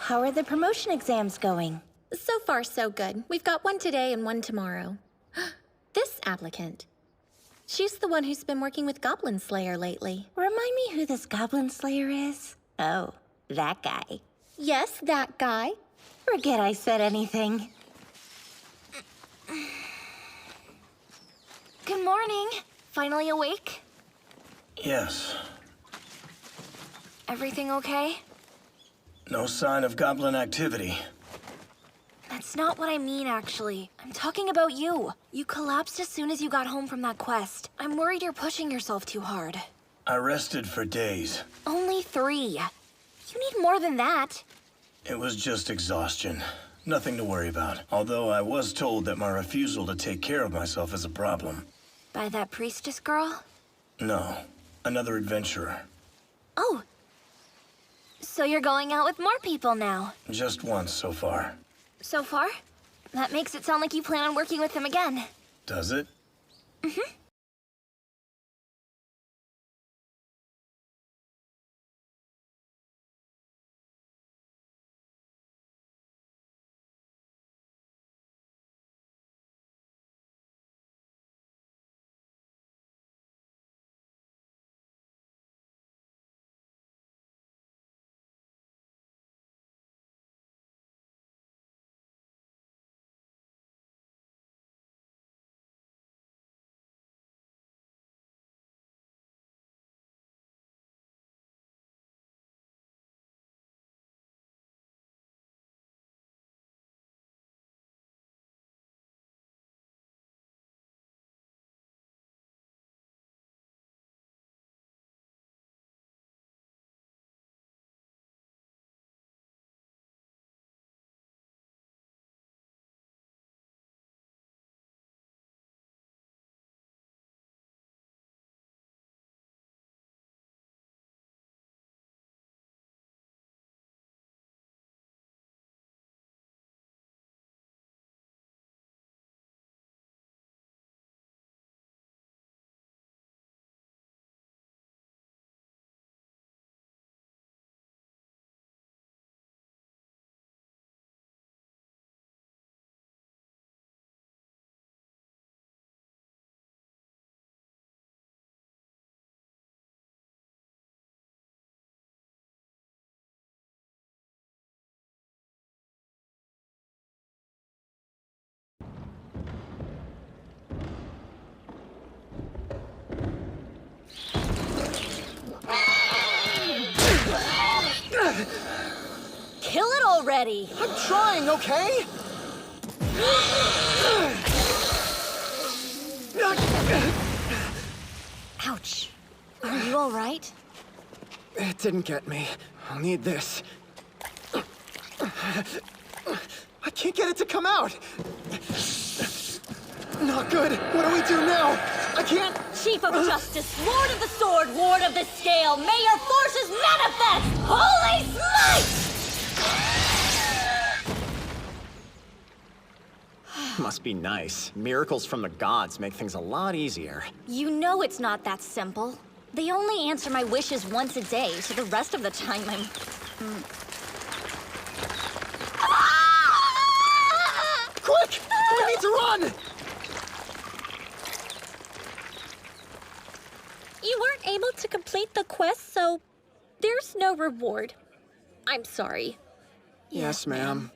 How are the promotion exams going? So far, so good. We've got one today and one tomorrow. This applicant. She's the one who's been working with Goblin Slayer lately. Remind me who this Goblin Slayer is? Oh, that guy. Yes, that guy. Forget I said anything. Good morning. Finally awake? Yes. Everything okay? No sign of goblin activity. That's not what I mean, actually. I'm talking about you. You collapsed as soon as you got home from that quest. I'm worried you're pushing yourself too hard. I rested for days. Only 3. You need more than that. It was just exhaustion. Nothing to worry about. Although I was told that my refusal to take care of myself is a problem. By that priestess girl? No. Another adventurer. Oh. So you're going out with more people now? Just once so far. So far? That makes it sound like you plan on working with them again. Does it? Mm-hmm. Kill it already! I'm trying, okay? Ouch. Are you all right? It didn't get me. I'll need this. I can't get it to come out! Not good. What do we do now? I can't... Chief of Justice, Lord of the Sword, Ward of the Scale, may your forces manifest! Holy smite! Must be nice. Miracles from the gods make things a lot easier. You know it's not that simple. They only answer my wishes once a day, so the rest of the time I'm... Quick! We need to run! You weren't able to complete the quest, so there's no reward. I'm sorry. Yes, ma'am.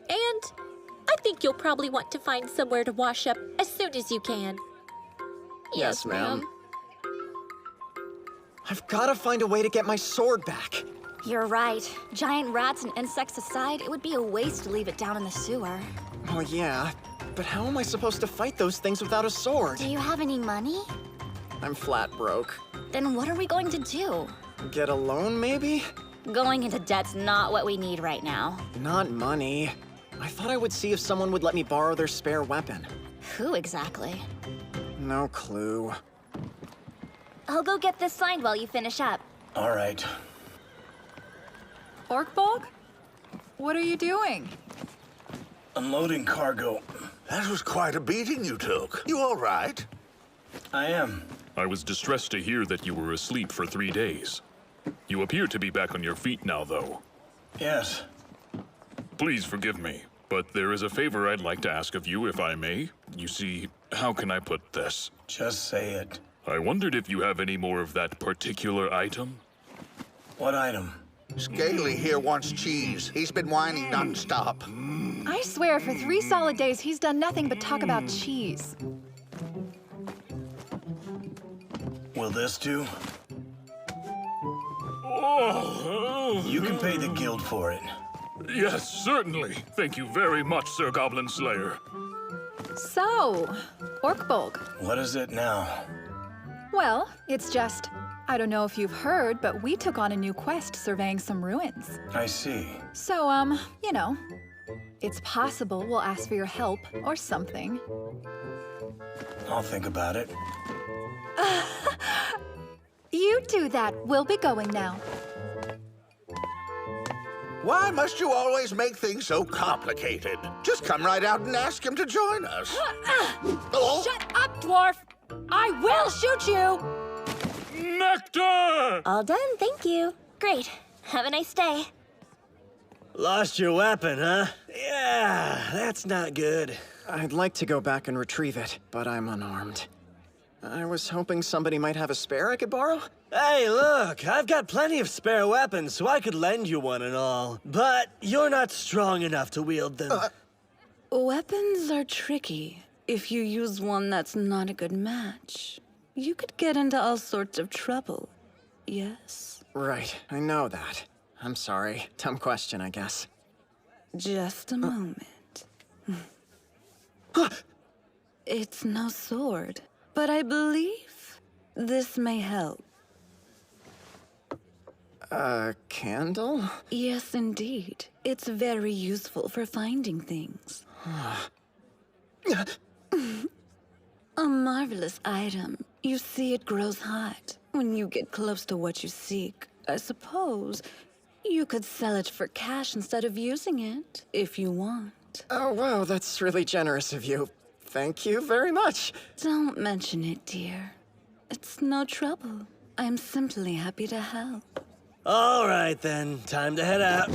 And I think you'll probably want to find somewhere to wash up as soon as you can. Yes, ma'am. I've got to find a way to get my sword back. You're right. Giant rats and insects aside, it would be a waste to leave it down in the sewer. Oh, yeah. But how am I supposed to fight those things without a sword? Do you have any money? I'm flat broke. Then what are we going to do? Get a loan, maybe? Going into debt's not what we need right now. Not money. I thought I would see if someone would let me borrow their spare weapon. Who exactly? No clue. I'll go get this signed while you finish up. All right. Orkbog? What are you doing? Unloading cargo. That was quite a beating you took. You all right? I am. I was distressed to hear that you were asleep for 3 days. You appear to be back on your feet now, though. Yes. Please forgive me, but there is a favor I'd like to ask of you, if I may. You see, how can I put this? Just say it. I wondered if you have any more of that particular item? What item? Scaly here wants cheese. He's been whining nonstop. I swear, for 3 solid days, he's done nothing but talk about cheese. Will this do? Oh, You can pay the guild for it. yes, certainly. Thank you very much, Sir Goblin Slayer. So, Orkbolg. What is it now? Well, it's just, I don't know if you've heard, but we took on a new quest surveying some ruins. I see. So, you know, it's possible we'll ask for your help or something. I'll think about it. You do that. We'll be going now. Why must you always make things so complicated? Just come right out and ask him to join us. Oh. Shut up, dwarf! I will shoot you! Nectar! All done, thank you. Great. Have a nice day. Lost your weapon, huh? Yeah, that's not good. I'd like to go back and retrieve it, but I'm unarmed. I was hoping somebody might have a spare I could borrow. Hey, look, I've got plenty of spare weapons, so I could lend you one and all. But you're not strong enough to wield them. Weapons are tricky. If you use one that's not a good match, you could get into all sorts of trouble. Yes? Right, I know that. I'm sorry. Dumb question, I guess. Just a moment. It's no sword, but I believe this may help. A candle? Yes, indeed. It's very useful for finding things. A marvelous item. You see, it grows hot when you get close to what you seek. I suppose you could sell it for cash instead of using it, if you want. Oh, wow, that's really generous of you. Thank you very much. Don't mention it, dear. It's no trouble. I'm simply happy to help. All right, then. Time to head out.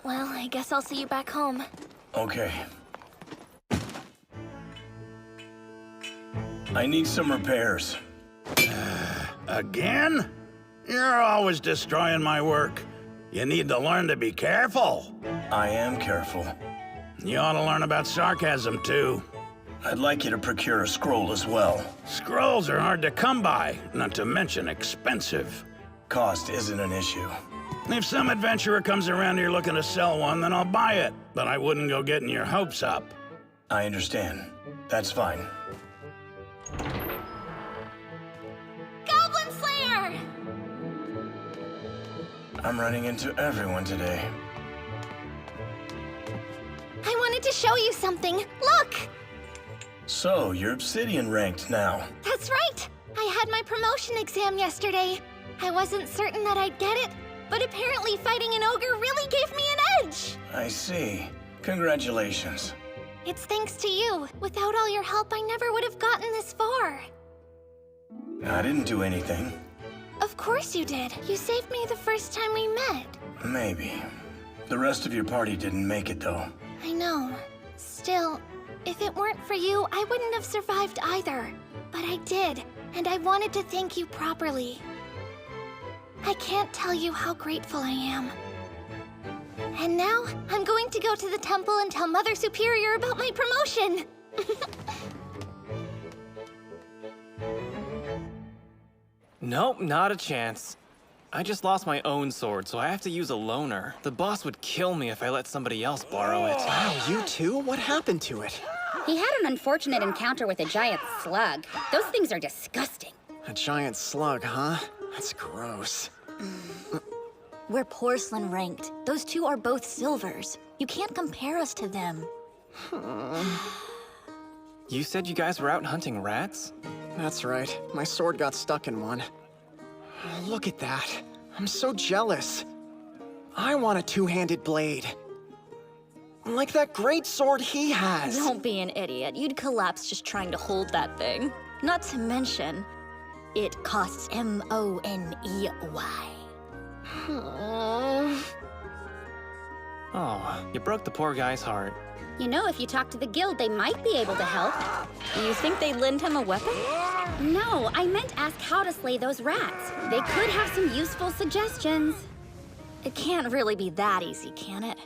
Well, I guess I'll see you back home. Okay. I need some repairs. Again? You're always destroying my work. You need to learn to be careful. I am careful. You ought to learn about sarcasm, too. I'd like you to procure a scroll as well. Scrolls are hard to come by, not to mention expensive. Cost isn't an issue. If some adventurer comes around here looking to sell one, then I'll buy it. But I wouldn't go getting your hopes up. I understand. That's fine. Goblin Slayer! I'm running into everyone today. I wanted to show you something. Look! So, you're Obsidian ranked now. That's right! I had my promotion exam yesterday. I wasn't certain that I'd get it, but apparently fighting an ogre really gave me an edge! I see. Congratulations. It's thanks to you. Without all your help, I never would have gotten this far. I didn't do anything. Of course you did. You saved me the first time we met. Maybe. The rest of your party didn't make it, though. I know. Still, if it weren't for you, I wouldn't have survived either. But I did, and I wanted to thank you properly. I can't tell you how grateful I am. And now, I'm going to go to the temple and tell Mother Superior about my promotion! Nope, not a chance. I just lost my own sword, so I have to use a loaner. The boss would kill me if I let somebody else borrow it. Wow, you too? What happened to it? He had an unfortunate encounter with a giant slug. Those things are disgusting. A giant slug, huh? That's gross. We're porcelain ranked. Those two are both silvers. You can't compare us to them. You said you guys were out hunting rats? That's right. My sword got stuck in one. Look at that. I'm so jealous. I want a two-handed blade. Like that great sword he has. Don't be an idiot. You'd collapse just trying to hold that thing. Not to mention, it costs M-O-N-E-Y. Oh, you broke the poor guy's heart. You know, if you talk to the guild, they might be able to help. You think they'd lend him a weapon? No, I meant ask how to slay those rats. They could have some useful suggestions. It can't really be that easy, can it?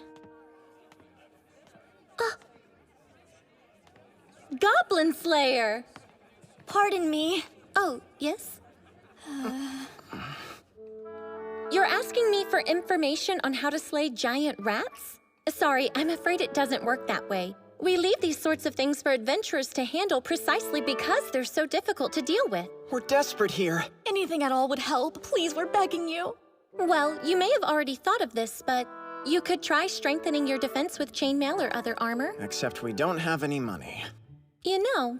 Goblin Slayer! Pardon me. Oh, yes? You're asking me for information on how to slay giant rats? Sorry, I'm afraid it doesn't work that way. We leave these sorts of things for adventurers to handle precisely because they're so difficult to deal with. We're desperate here. Anything at all would help. Please, we're begging you. Well, you may have already thought of this, but you could try strengthening your defense with chainmail or other armor. Except we don't have any money. You know,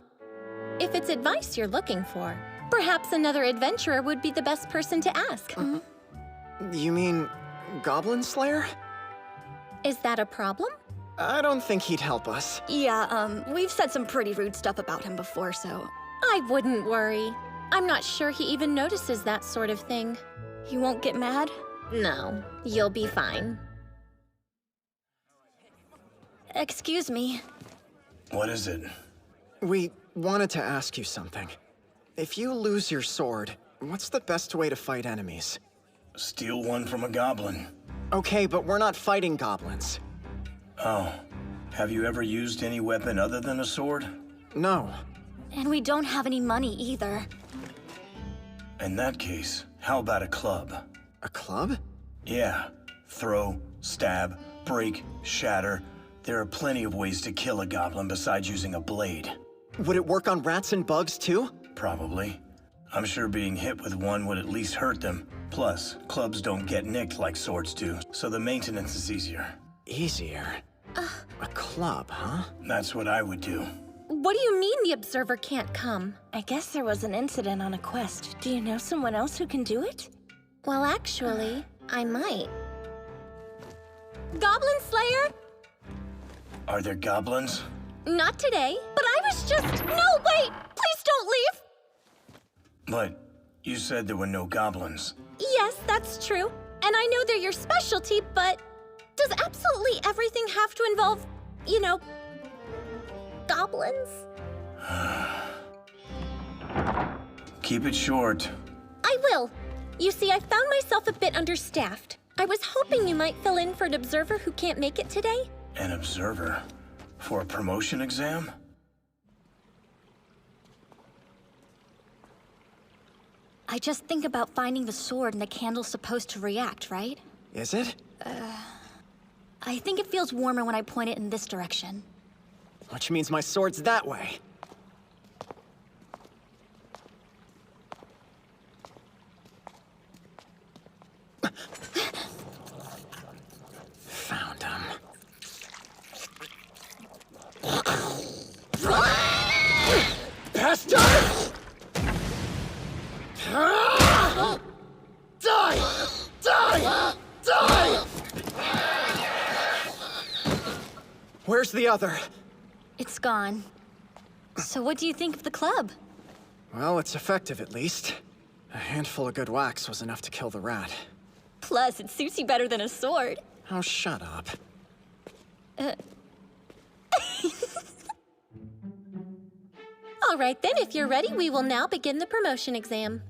if it's advice you're looking for, perhaps another adventurer would be the best person to ask. You mean Goblin Slayer? Is that a problem? I don't think he'd help us. Yeah, we've said some pretty rude stuff about him before, so... I wouldn't worry. I'm not sure he even notices that sort of thing. He won't get mad? No, you'll be fine. Excuse me. What is it? We wanted to ask you something. If you lose your sword, what's the best way to fight enemies? Steal one from a goblin. Okay, but we're not fighting goblins. Oh. Have you ever used any weapon other than a sword? No. And we don't have any money either. In that case, how about a club? A club? Yeah. Throw, stab, break, shatter. There are plenty of ways to kill a goblin besides using a blade. Would it work on rats and bugs too? Probably. I'm sure being hit with one would at least hurt them. Plus, clubs don't get nicked like swords do, so the maintenance is easier. Easier? A club, huh? That's what I would do. What do you mean the Observer can't come? I guess there was an incident on a quest. Do you know someone else who can do it? Well, actually, I might. Goblin Slayer? Are there goblins? Not today, but I was just... No, wait! Please don't leave! But you said there were no goblins. Yes, that's true. And I know they're your specialty, but does absolutely everything have to involve, you know, goblins? Keep it short. I will. You see, I found myself a bit understaffed. I was hoping you might fill in for an observer who can't make it today. An observer? For a promotion exam? I just think about finding the sword and the candle's supposed to react, right? Is it? I think it feels warmer when I point it in this direction. Which means my sword's that way. Found him. Pastor! Die! Die! Die! Where's the other? It's gone. So what do you think of the club? Well, it's effective at least. A handful of good whacks was enough to kill the rat. Plus, it suits you better than a sword. Oh, shut up. All right then, if you're ready, we will now begin the promotion exam.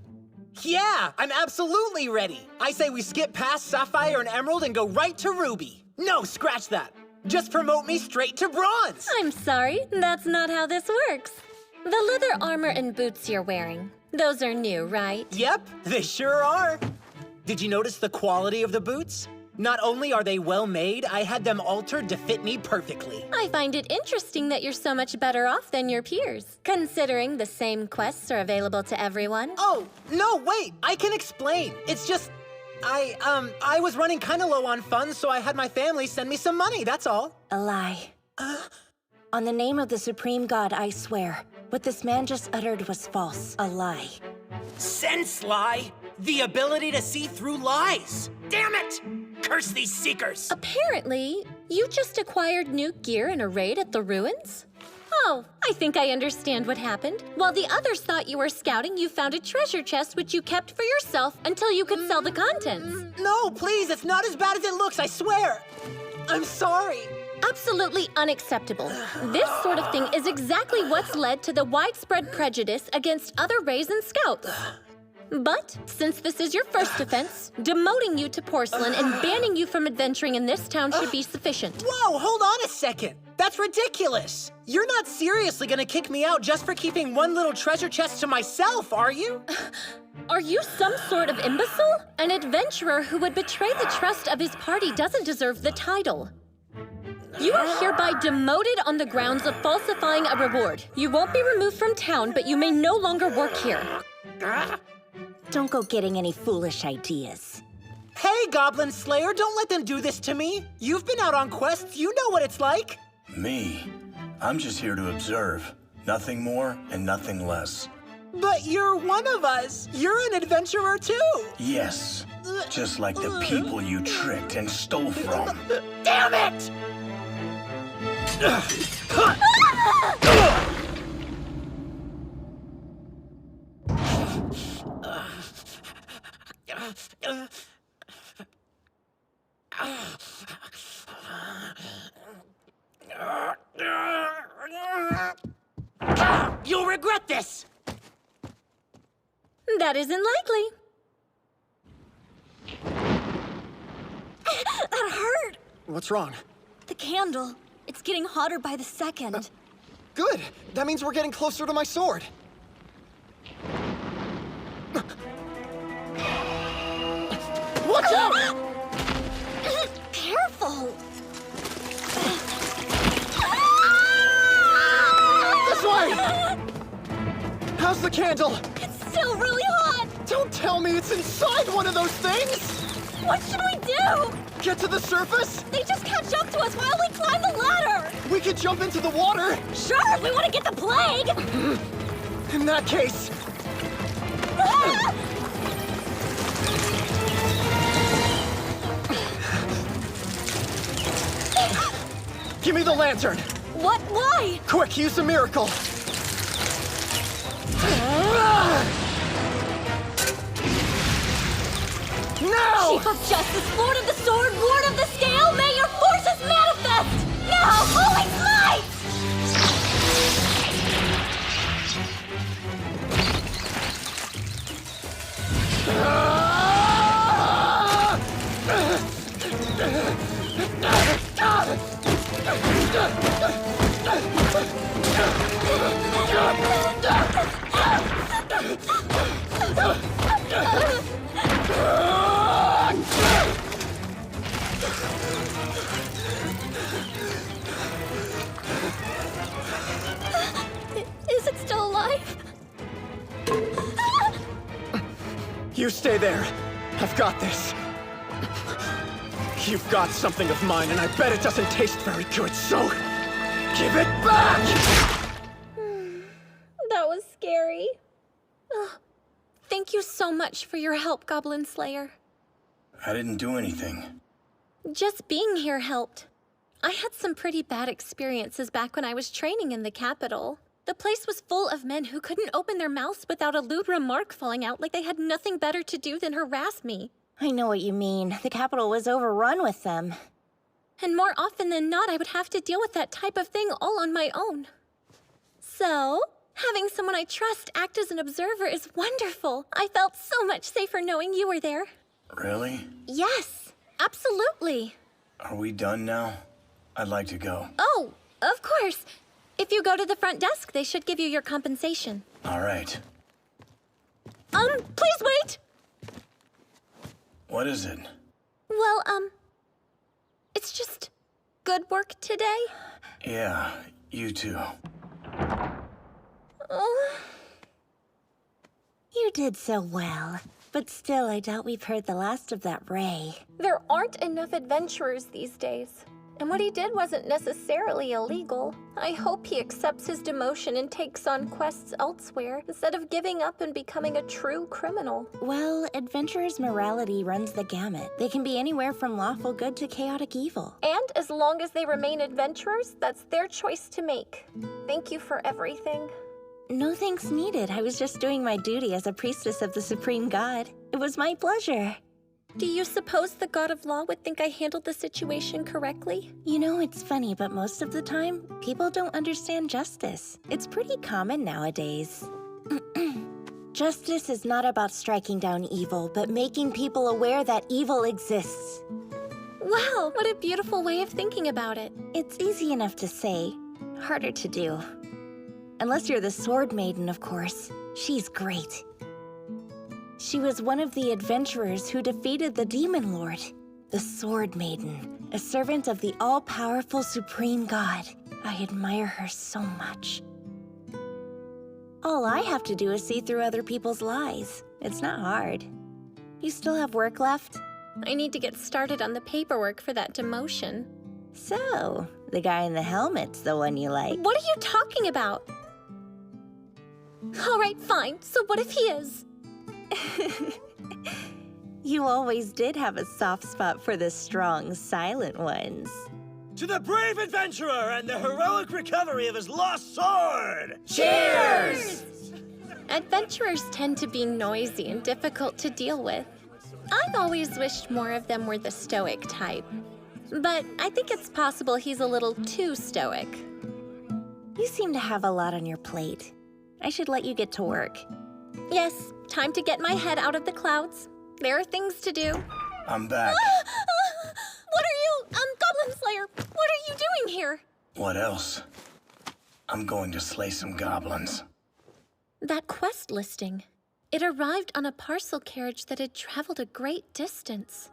Yeah, I'm absolutely ready. I say we skip past Sapphire and Emerald and go right to Ruby. No, scratch that. Just promote me straight to Bronze. I'm sorry, that's not how this works. The leather armor and boots you're wearing, those are new, right? Yep, they sure are. Did you notice the quality of the boots? Not only are they well made, I had them altered to fit me perfectly. I find it interesting that you're so much better off than your peers, considering the same quests are available to everyone. Oh, no, wait, I can explain. It's just, I was running kind of low on funds, so I had my family send me some money, that's all. A lie. On the name of the Supreme God, I swear, what this man just uttered was false. A lie. Sense lie? The ability to see through lies. Damn it! Curse these seekers! Apparently, you just acquired new gear in a raid at the ruins? Oh, I think I understand what happened. While the others thought you were scouting, you found a treasure chest which you kept for yourself until you could sell the contents. No, please, it's not as bad as it looks, I swear! I'm sorry. Absolutely unacceptable. This sort of thing is exactly what's led to the widespread prejudice against other Rays and Scouts. But, since this is your first offense, demoting you to porcelain and banning you from adventuring in this town should be sufficient. Whoa, hold on a second. That's ridiculous. You're not seriously gonna kick me out just for keeping one little treasure chest to myself, are you? Are you some sort of imbecile? An adventurer who would betray the trust of his party doesn't deserve the title. You are hereby demoted on the grounds of falsifying a reward. You won't be removed from town, but you may no longer work here. Don't go getting any foolish ideas. Hey, Goblin Slayer, don't let them do this to me. You've been out on quests, you know what it's like. Me? I'm just here to observe. Nothing more and nothing less. But you're one of us. You're an adventurer too. Yes, just like the people you tricked and stole from. Damn it! You'll regret this! That isn't likely. That hurt! What's wrong? The candle. It's getting hotter by the second. Good. That means we're getting closer to my sword. Watch out! Careful! This way! How's the candle? It's still really hot! Don't tell me it's inside one of those things! What should we do? Get to the surface? They just catch up to us while we climb the ladder! We could jump into the water! Sure, if we want to get the plague! In that case... Give me the lantern! What? Why? Quick, use a miracle! Now! Chief of Justice, Lord of the Sword, Ward of the Scale, may your forces manifest! Now, Holy Smite! Is it still alive? You stay there. I've got this. You've got something of mine, and I bet it doesn't taste very good, so... give it back! That was scary. Thank you so much for your help, Goblin Slayer. I didn't do anything. Just being here helped. I had some pretty bad experiences back when I was training in the capital. The place was full of men who couldn't open their mouths without a lewd remark falling out like they had nothing better to do than harass me. I know what you mean. The capital was overrun with them. And more often than not, I would have to deal with that type of thing all on my own. So, having someone I trust act as an observer is wonderful. I felt so much safer knowing you were there. Really? Yes, absolutely. Are we done now? I'd like to go. Oh, of course. If you go to the front desk, they should give you your compensation. All right. Please wait! What is it? Well, it's just good work today. Yeah, you too. You did so well. But still, I doubt we've heard the last of that Ray. There aren't enough adventurers these days. And what he did wasn't necessarily illegal. I hope he accepts his demotion and takes on quests elsewhere, instead of giving up and becoming a true criminal. Well, adventurers' morality runs the gamut. They can be anywhere from lawful good to chaotic evil. And as long as they remain adventurers, that's their choice to make. Thank you for everything. No thanks needed. I was just doing my duty as a priestess of the Supreme God. It was my pleasure. Do you suppose the God of Law would think I handled the situation correctly? You know, it's funny, but most of the time, people don't understand justice. It's pretty common nowadays. Justice is not about striking down evil, but making people aware that evil exists. Wow, what a beautiful way of thinking about it. It's easy enough to say, harder to do. Unless you're the Sword Maiden, of course. She's great. She was one of the adventurers who defeated the Demon Lord. The Sword Maiden, a servant of the all-powerful Supreme God. I admire her so much. All I have to do is see through other people's lies. It's not hard. You still have work left? I need to get started on the paperwork for that demotion. So, the guy in the helmet's the one you like. What are you talking about? All right, fine. So what if he is? You always did have a soft spot for the strong, silent ones. To the brave adventurer and the heroic recovery of his lost sword! Cheers! Adventurers tend to be noisy and difficult to deal with. I've always wished more of them were the stoic type. But I think it's possible he's a little too stoic. You seem to have a lot on your plate. I should let you get to work. Yes, time to get my head out of the clouds. There are things to do. I'm back. What are you, Goblin Slayer? What are you doing here? What else? I'm going to slay some goblins. That quest listing. It arrived on a parcel carriage that had traveled a great distance.